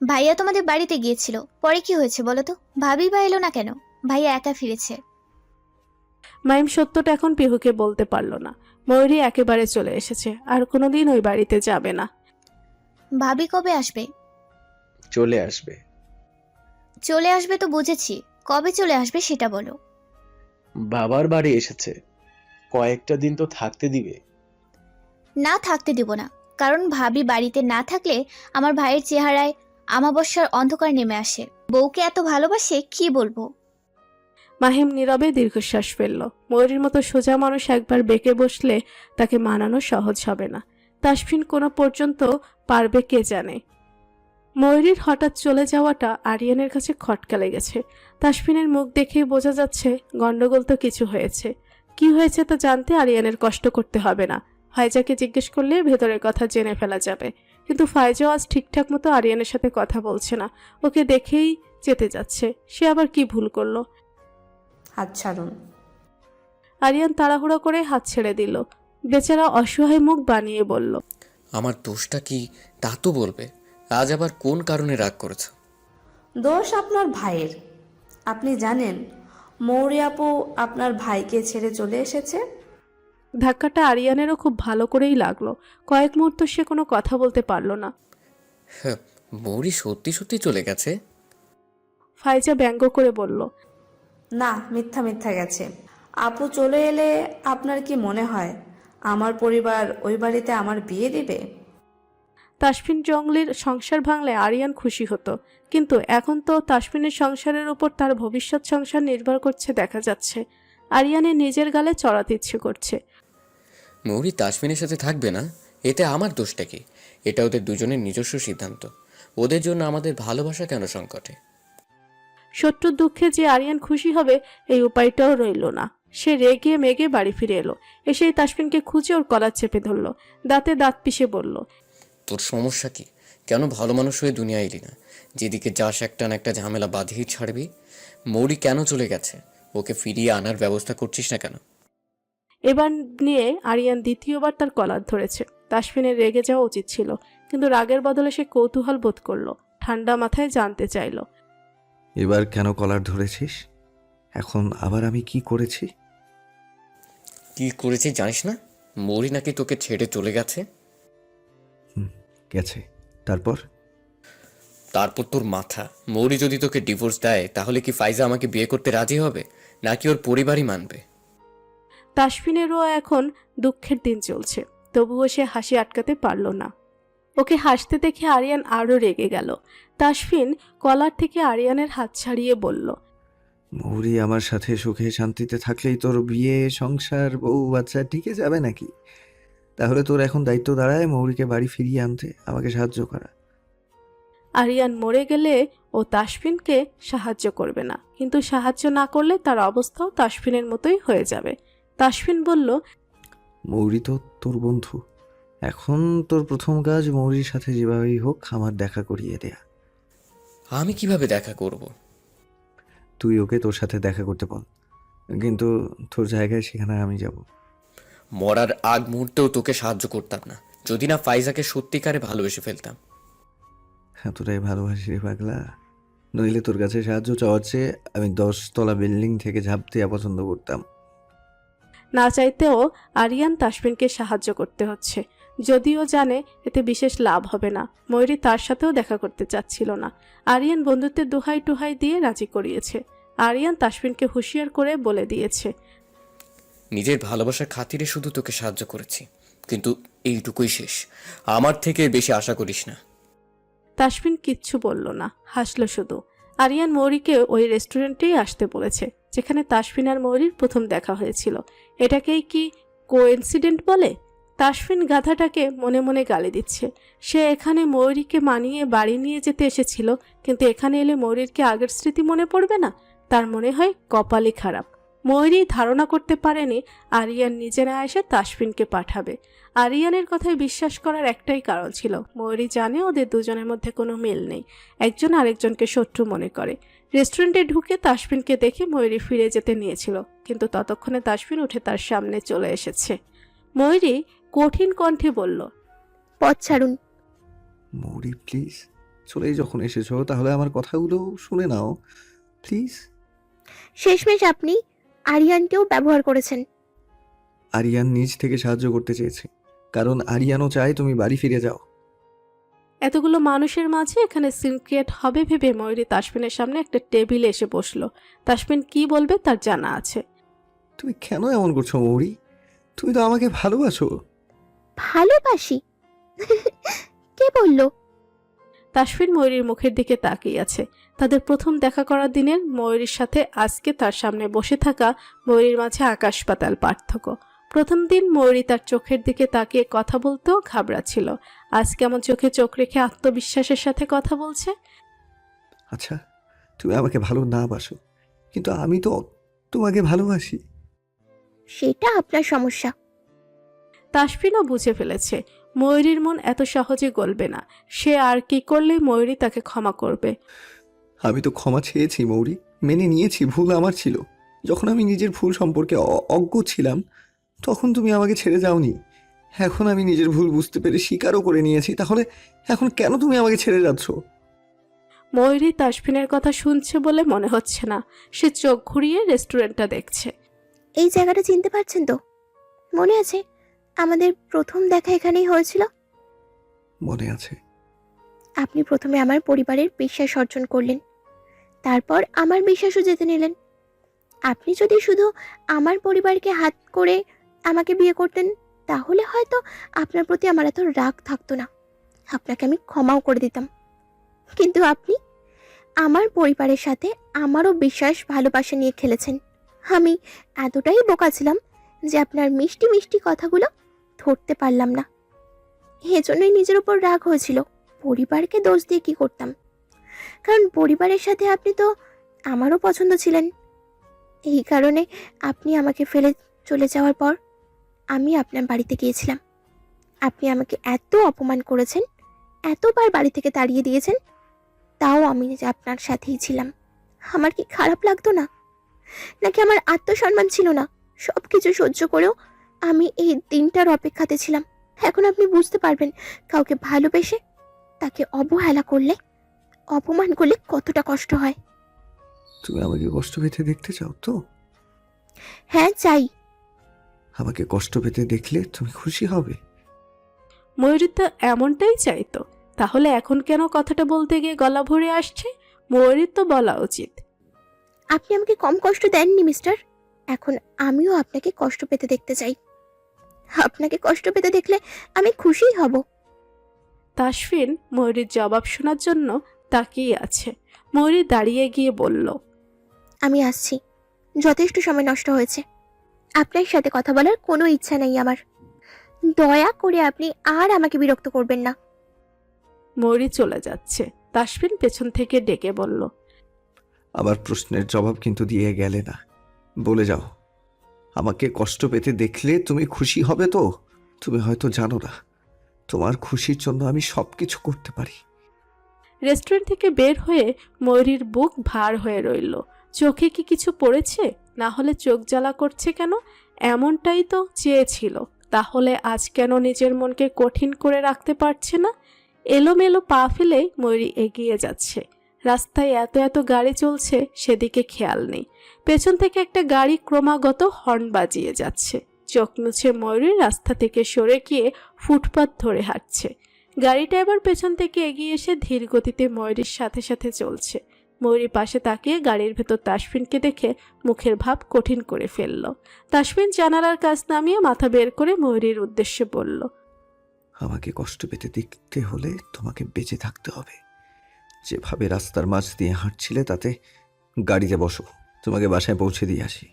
ভাইয়া তোমাদের বাড়িতে গিয়েছিল, পরে কি হয়েছে বলো তো? ভাবি বা এলো না কেন? ভাইয়া একা ফিরেছে। মাইম সত্যটা এখন পিহুকে বলতে পারল না। ময়ূরী একেবারে চলে এসেছে, আর কোনোদিন ওই বাড়িতে যাবে না। ভাবি কবে আসবে? চলে আসবে। চলে আসবে তো বুঝেছি, কবে চলে আসবে সেটা বলো। বাবার বাড়ি এসেছে, কয়েকটা দিন তো থাকতে দিবে। না, থাকতে দিব না। কারণ ভাবি বাড়িতে না থাকলে আমার ভাইয়ের চেহারায় আমাবস্যার অন্ধকার নেমে আসে। বউকে এত ভালোবাসে কি বলবো। মাহিম নীরবে দীর্ঘশ্বাস ফেলল। ময়ূরীর মতো সোজা মানুষ একবার বেঁকে বসলে তাকে মানানো সহজ হবে না। তাসফিন কোনো পর্যন্ত পারবে কে জানে। ময়ূরীর হঠাৎ চলে যাওয়াটা আরিয়ানের কাছে খটকা লেগেছে। তাসফিনের মুখ দেখেই বোঝা যাচ্ছে গন্ডগোল তো কিছু হয়েছে। কি হয়েছে তা জানতে আরিয়ানের কষ্ট করতে হবে না। ফাইজাকে জিজ্ঞেস করলে ভেতরের কথা জেনে ফেলা যাবে। কিন্তু ফাইজাও আজ ঠিকঠাক মতো আরিয়ানের সাথে কথা বলছে না। ওকে দেখেই চেতে যাচ্ছে। সে আবার কি ভুল করলো? হাত ছাড়ুন। আরিয়ান তাড়াহুড়ো করে হাত ছেড়ে দিল। বেচারা অসহায় মুখ বানিয়ে বলল, আমার দোষটা কি তা তো বলবে। আজ আবার কোন কারণে রাগ করেছ? দোষ আপনার ভাইয়ের। আপনি জানেন মৌরি আপু আপনার ভাইকে ছেড়ে চলে এসেছে। ধাক্কাটা আরিয়ানেরও খুব ভালো করেই লাগলো। কয়েক মুহূর্ত সে কোনো কথা বলতে পারল না। হ্যাঁ, মৌরি সত্যি সত্যি চলে গেছে? ফাইজা ব্যঙ্গ করে বলল, না, মিথ্যা মিথ্যা গেছে। আপু চলে এলে আপনার কি মনে হয় আমার পরিবার ওই বাড়িতে আমার বিয়ে দিবে? তাসফিন জঙ্গলির সংসার ভাঙলে আরিয়ান খুশি হতো, কিন্তু এখন তো তাসফিনের সংসারের উপর তার ভবিষ্যৎ সংসার নির্ভর করছে দেখা যাচ্ছে। আরিয়ানের নিজের গালে চড়াতে ইচ্ছে করছে। মৌরি তাসফিনের সাথে থাকবে না, এতে আমার দোষটা কি? এটা ওদের দুজনের নিজস্ব সিদ্ধান্ত। ওদের জন্য আমাদের ভালোবাসা কেন সংকটে? শত্রুর দুঃখে যে আরিয়ান খুশি হবে এই উপায়টাও রইল না। সে রেগে মেগে বাড়ি ফিরে এলো। এসেই তাসফিনকে খুঁজে ওর কলার চেপে ধরল। দাঁতে দাঁত পিষে বলল, তোর সমস্যা কি? কেন ভালো মানুষ হয়ে দুনিয়া এলি না? যেদিকে যাস একটা না একটা ঝামেলা বাঁধিয়ে ছাড়বি। মৌরি কেন চলে গেছে? ওকে ফিরিয়ে আনার ব্যবস্থা করছিস না কেন? এবার নিয়ে আরিয়ান দ্বিতীয়বার তার কলার ধরেছে। তাসফিনের রেগে যাওয়া উচিত ছিল, কিন্তু রাগের বদলে সে কৌতূহল বোধ করলো। ঠান্ডা মাথায় জানতে চাইল, এবার কেন কলার ধরেছিস? এখন আবার আমি কি করেছি? কি করেছিস জানিস না? মৌরি নাকি তোকে ছেড়ে চলে গেছে। গেছে, তারপর? তারপর তোর মাথা। মৌরি যদি তোকে ডিভোর্স দেয় তাহলে কি ফাইজা আমাকে বিয়ে করতে রাজি হবে, নাকি ওর পরিবারই মানবে? তাসফিনেরও এখন দুঃখের দিন চলছে, তবুও সে হাসি আটকাতে পারল না। ওকে হাসতে দেখে আরিয়ান আরও রেগে গেল। তাসফিন কলার থেকে আরিয়ানের হাত ছাড়িয়ে বলল, মৌরি আমার সাথে সুখে শান্তিতে থাকলেই তোর বিয়ে, সংসার, বউ বাচ্চা টিকে যাবে নাকি? তাহলে তোর এখন দায়িত্ব দাঁড়ায় মৌরিকে বাড়ি ফিরিয়ে আনতে, আমাকে সাহায্য করা। আরিয়ান মরে গেলে ও তাসফিনকে সাহায্য করবে না, কিন্তু সাহায্য না করলে তার অবস্থাও তাসফিনের মতোই হয়ে যাবে। তাসফিন বলল, মৌরি তো তোর বন্ধু। এখন তোর প্রথম কাজ মৌরির সাথে যেভাবেই হোক আমার দেখা করিয়ে দেয়া। আমি কিভাবে দেখা করব? তুই ওকে তোর সাথে দেখা করতে বল, কিন্তু তোর জায়গায় সেখানে আমি যাব। মরার আগ মুহূর্তেও তোকে সাহায্য করতাম না, যদি না ফাইজাকে সত্যিকারে ভালোবেসে ফেলতাম। এতটাই ভালোবাসি রে পাগলা? নইলে তোর কাছে সাহায্য চাওয়ার চেয়ে আমি 10 তলা বিল্ডিং থেকে ঝাঁপ দেওয়া পছন্দ করতাম। না চাইতেও আরিয়ান তাসফিনকে সাহায্য করতে হচ্ছে, যদিও জানে এতে বিশেষ লাভ হবে না। ময়ূরী তার সাথেও দেখা করতে চাচ্ছিল না। আরিয়ান বন্ধুত্বের দোহাই টুহাই দিয়ে রাজি করিয়েছে। আরিয়ান তাসফিনকে হুঁশিয়ার করে বলে দিয়েছে, নিজের ভালোবাসার খাতিরে শুধু তোকে সাহায্য করেছি, কিন্তু এইটুকুই শেষ। আমার থেকে বেশি আশা করিস না। তাসফিন কিচ্ছু বলল না, হাসল শুধু। আরিয়ান মৌরিকে ওই রেস্টুরেন্টেই আসতে বলেছে যেখানে তাসফিন আর মৌরির প্রথম দেখা হয়েছিল। এটাকেই কি কোইন্সিডেন্ট বলে? তাসফিন গাধাটাকে মনে মনে গালি দিচ্ছে। সে এখানে মৌরিকে মানিয়ে বাড়ি নিয়ে যেতে এসেছিল, কিন্তু এখানে এলে মৌরির কি আগের স্মৃতি মনে পড়বে না? তার মনে হয় কপালই খারাপ। ময়ূরী ধারণা করতে পারেনি আরিয়ান নিজে না এসে তাসফিনকে পাঠাবে। আরিয়ানের কথায় বিশ্বাস করার একটাই কারণ ছিল, ময়ূরী জানে ওদের দুজনের মধ্যে কোনো মিল নেই। একজন আরেকজনকে শত্রু মনে করে। রেস্টুরেন্টে ঢুকে তাসফিনকে দেখে ময়ূরী ফিরে যেতে নিয়েছিল, কিন্তু ততক্ষণে তাসফিন উঠে তার সামনে চলে এসেছে। ময়ূরী কঠিন কণ্ঠে বলল, পথ ছাড়ুন। মৌরি প্লিজ। চলেই যখন এসেছো তাহলে আমার কথাগুলো শুনে নাও প্লিজ। শেষমেশ আপনি আরিয়ানকেও ব্যবহার করেছেন। আরিয়ান নিজ থেকে সাহায্য করতে চেয়েছে, কারণ আরিয়ানও চায় তুমি বাড়ি ফিরে যাও। এতগুলো মানুষের মাঝে এখানে সিন ক্রিয়েট হবে ভেবে ময়ূরী তাসফিনের সামনে একটা টেবিলে এসে বসলো। তাসফিন কি বলবে তার জানা আছে। তুমি কেন এমন করছো মৌরি? তুমি তো আমাকে ভালোবাসো। ভালোবাসি? কে বলল? তাসফিন ময়ূরীর মুখের দিকে তাকিয়ে আছে। তাদের প্রথম দেখা করার দিনের ময়ূরীর সাথে আজকে তার সামনে বসে থাকা ময়ূরীর মাঝে আকাশ পাতাল পার্থক্য। প্রথম দিন ময়ূরী তার চোখের দিকে তাকিয়ে কথা বলতেও ঘাবড়াচ্ছিল। আজ কেমন চোখে চোখ রেখে আত্মবিশ্বাসের সাথে কথা বলছে। আচ্ছা, তুমি আমাকে ভালো না বাসো, কিন্তু আমি তো তোমাকে ভালোবাসি। সেটা আপনার সমস্যা। তাসফিনও বুঝে ফেলেছে ময়ূরীর মন এত সহজে গলবে না। সে আর কি করলে ময়ূরী তাকে ক্ষমা করবে। আমি তো ক্ষমা চেয়েছি মৌরি, মেনে নিয়েছি ভুল আমার ছিল। যখন আমি নিজের ভুল সম্পর্কে অজ্ঞ ছিলাম তখন তুমি আমাকে ছেড়ে যাওনি। এখন আমি নিজের ভুল বুঝতে পেরে স্বীকারও করে নিয়েছি, তাহলে এখন কেন তুমি আমাকে ছেড়ে যাচ্ছ? ময়ূরী তাসফিনের কথা শুনছে বলে মনে হচ্ছে না। সে চোখ ঘুরিয়ে রেস্টুরেন্টটা দেখছে। এই জায়গাটা চিনতে পারছেন তো? মনে আছে আমাদের প্রথম দেখা এখানেই হয়েছিল? মনে আছে। আপনি প্রথমে আমার পরিবারের বিশ্বাস অর্জন করলেন, তারপর আমার বিশ্বাসও যেতে নিলেন। আপনি যদি শুধু আমার পরিবারকে হাত করে আমাকে বিয়ে করতেন তাহলে হয়তো আপনার প্রতি আমার এত রাগ থাকতো না, আপনাকে আমি ক্ষমাও করে দিতাম। কিন্তু আপনি আমার পরিবারের সাথে আমারও বিশ্বাস ভালোবাসা নিয়ে খেলেছেন। আমি এতটাই বোকা ছিলাম যে আপনার মিষ্টি মিষ্টি কথাগুলো ধরতে পারলাম না। এজন্যই নিজের উপর রাগ হয়েছিল। পরিবারকে দোষ দিয়ে কি করতাম, কারণ পরিবারের সাথে আপনি তো আমারও পছন্দ ছিলেন। এই কারণে আপনি আমাকে ফেলে চলে যাওয়ার পর আমি আপনার বাড়িতে গিয়েছিলাম। আপনি আমাকে এত অপমান করেছেন, এতবার বাড়ি থেকে তাড়িয়ে দিয়েছেন, তাও আমি যে আপনার সাথেই ছিলাম। আমার কি খারাপ লাগতো না? নাকি আমার আত্মসম্মান ছিল না? সব কিছু সহ্য করেও আমি এই দিনটার অপেক্ষাতে ছিলাম। এখন আপনি বুঝতে পারবেন কাউকে ভালোবেসে তাকে অবহেলা করলে, অপমান করলে কতটা কষ্ট হয়। তুমি আমাকে কষ্ট পেতে দেখতে চাও তো? হ্যাঁ চাই। আমাকে কষ্ট পেতে দেখলে তুমি খুশি হবে? ময়ূরী তো এমনটাই চাইতো। তাহলে এখন কেন কথাটা বলতে গিয়ে গলা ভরে আসছে? ময়ূরীর তো বলা উচিত। আপনি আমাকে কম কষ্ট দেননি মিস্টার, এখন আমিও আপনাকে কষ্ট পেতে দেখতে চাই। আপনাকে কষ্ট পেতে দেখলে আমি খুশিই হব। তাসফিন ময়ূরীর জবাব শোনার জন্য তাকিয়ে আছে। ময়ূরী দাঁড়িয়ে গিয়ে বলল, আমি আসছি, যথেষ্ট সময় নষ্ট হয়েছে। আপনার সাথে কথা বলার কোনো ইচ্ছা নেই আমার। দয়া করে আপনি আর আমাকে বিরক্ত করবেন না। ময়ূরী চলে যাচ্ছে। তাসফিন পেছন থেকে ডেকে বলল, আবার প্রশ্নের জবাব কিন্তু দিয়ে গেলে না। বলে যাও, আমাকে কষ্ট পেতে দেখলে তুমি খুশি হবে তো? তুমি হয়তো জানো না, তোমার খুশির জন্য আমি সব কিছু করতে পারি। রেস্টুরেন্ট থেকে বের হয়ে ময়ূরীর বুক ভার হয়ে রইল। চোখে কি কিছু পড়েছে? না হলে চোখ জ্বালা করছে কেন? এমনটাই তো চেয়েছিল। তাহলে আজ কেন নিজের মনকে কঠিন করে রাখতে পারছে না? এলোমেলো পা ফেলে ময়ূরী এগিয়ে যাচ্ছে। রাস্তায় এত এত গাড়ি চলছে, সেদিকে খেয়াল নেই। পেছন থেকে একটা গাড়ি ক্রমাগত হর্ন বাজিয়ে যাচ্ছে। চোখ মুছে ময়ূরী রাস্তা থেকে সরে গিয়ে ফুটপাত ধরে হাঁটছে। গাড়িটা এবার পেছন থেকে এগিয়ে এসে ধীর গতিতে ময়ূরীর সাথে সাথে চলছে। ময়ূরী পাশে তাকিয়ে গাড়ির ভেতর তাসফিনকে দেখে মুখের ভাব কঠিন করে ফেলল। তাসফিন জানালার কাছ নামিয়ে মাথা বের করে ময়ূরীর উদ্দেশ্যে বলল, আমাকে কষ্ট পেতে দেখতে হলে তোমাকে বেঁচে থাকতে হবে। যেভাবে রাস্তার মাঝ দিয়ে হাঁটছিলে তাতে গাড়িতে বসো, তোমাকে বাসায় পৌঁছে দিয়ে আসি।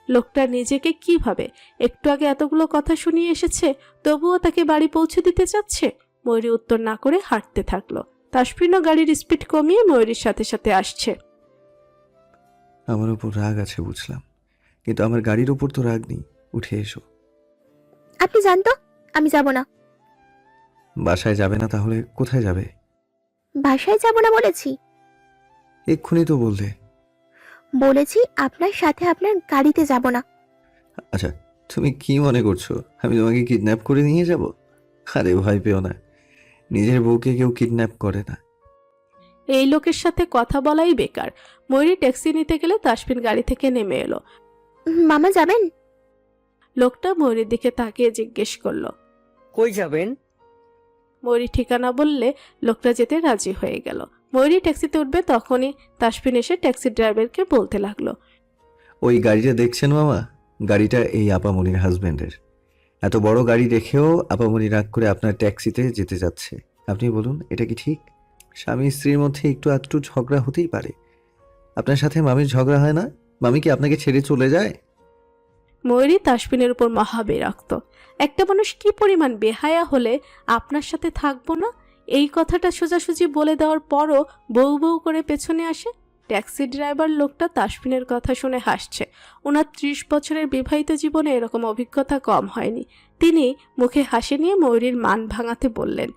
লোকটা নিজেকে কিভাবে একটু আগে এতগুলো কথা শুনিয়ে এসেছে, তবুও তাকে বাড়ি পৌঁছে দিতে চাচ্ছে। ময়ূরী উত্তর না করে হাঁটতে থাকলো। তাসফিনও গাড়ির স্পিড কমিয়ে ময়ূরীর সাথে সাথে আসছে। আমার উপর রাগ আছে বুঝলাম, কিন্তু আমার গাড়ির উপর তো রাগ নেই। উঠে এসো। আপনি জানতো আমি যাব না। বাসায় যাবে না তাহলে কোথায় যাবে? বাসায় যাব না বলেছি? এক্ষুনি তো বললে। বলেছি আপনার সাথে আপনার গাড়িতে যাব না। আচ্ছা, তুমি কি মনে করছো আমি তোমাকে কিডন্যাপ করে নিয়ে যাব? আরে ভয় পেও না, নিজের বউকে কেউ কিডন্যাপ করে না। এই লোকের সাথে কথা বলাই বেকার। ময়ূরী ট্যাক্সি নিতে গেলে তাসফিন গাড়ি থেকে নেমে এলো। মামা যাবেন? লোকটা ময়ূরীর দিকে তাকিয়ে জিজ্ঞেস করলো। কই যাবেন? ময়ূরী ঠিকানা বললে লোকটা যেতে রাজি হয়ে গেল। ময়ূরী ট্যাক্সিতে উঠবে তখনই তাসফিন এসে ট্যাক্সি ড্রাইভারকে বলতে লাগলো। ওই গাড়িটা দেখছেন মামা? গাড়িটা এই আপামনির হাজবেন্ডের। এত বড় গাড়ি দেখেও আপামনি রাগ করে আপনার ট্যাক্সিতে যেতে যাচ্ছে। আপনি বলুন, এটা কি ঠিক? স্বামী স্ত্রীর মধ্যে একটু আধটু ঝগড়া হতেই পারে। আপনার সাথে মামির ঝগড়া হয় না? মামি কি আপনাকে ছেড়ে চলে যায়? ময়ূরী তাসফিনের উপর মহা বিরক্ত। একটা মানুষ কি পরিমাণ বেহায়া হলে আপনার সাথে থাকবো না, এই কথাটা সোজাসুজি বলে দেওয়ার পরও বউ বউ করে পেছনে আসে। ট্যাক্সি ড্রাইভার লোকটা তাসফিনের কথা শুনে হাসছে। ওনার 30 বছরের বিবাহিত জীবনে এরকম অভিজ্ঞতা কম হয়নি। তিনি মুখে হাসি নিয়ে ময়ূরীর মান ভাঙাতে বললেন,